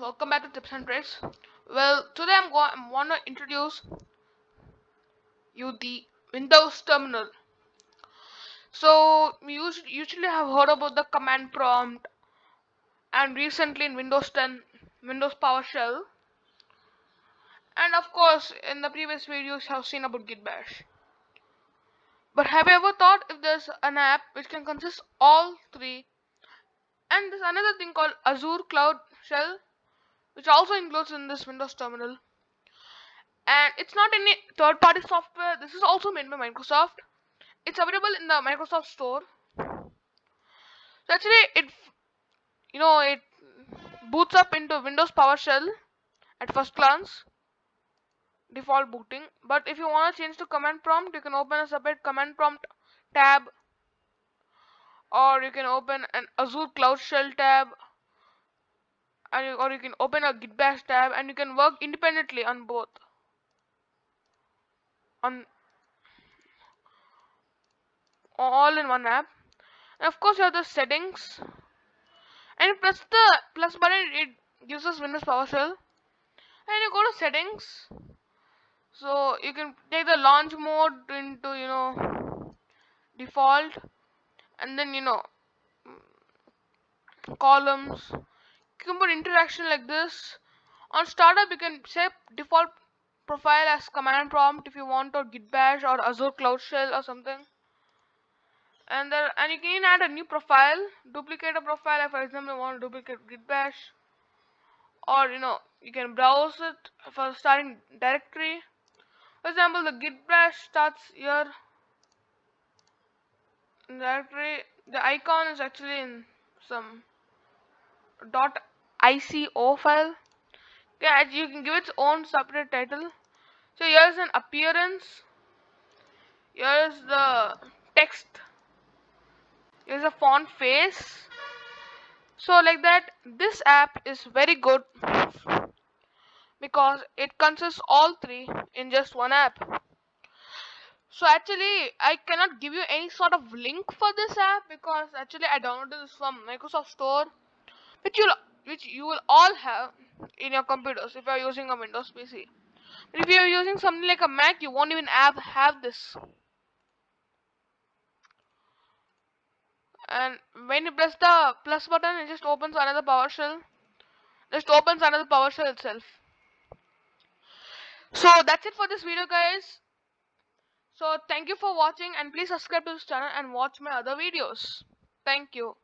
welcome back to Tips and Tricks. Well, today I want to introduce you the Windows Terminal. So you usually have heard about the command prompt, and recently in Windows 10, Windows PowerShell, and of course in the previous videos you have seen about Git Bash. But have you ever thought if there's an app which can consist all three? And there's another thing called Azure Cloud Shell, which also includes in this Windows Terminal. And it's not any third-party software. This is also made by Microsoft. It's available in the Microsoft Store. So actually, it boots up into Windows PowerShell at first glance, default booting. But if you want to change to command prompt, you can open a separate command prompt tab, or you can open an Azure Cloud Shell tab, or you can open a Git Bash tab, and you can work independently on both. On all in one app. And of course, you have the settings, and you press the plus button. It gives us Windows PowerShell, and you go to settings. So you can take the launch mode into default, and then columns. You can put interaction like this. On startup, you can set default profile as command prompt if you want, or Git Bash or Azure Cloud Shell or something. And you can add a new profile, duplicate a profile. If, for example, you want to duplicate Git Bash, or you can browse it for starting directory. For example, the Git Bash starts here in directory. The icon is actually in some .ico file. Okay, you can give its own separate title. So here's an appearance. Here's the text. Here's a font face. So like that, this app is very good because it consists all three in just one app. So actually, I cannot give you any sort of link for this app because actually I downloaded this from Microsoft Store, which you will all have in your computers if you are using a Windows PC. But if you are using something like a Mac, you won't even have this. And when you press the plus button, it just opens another PowerShell. Just opens another PowerShell itself. So that's it for this video, guys. So thank you for watching, and please subscribe to this channel and watch my other videos. Thank you.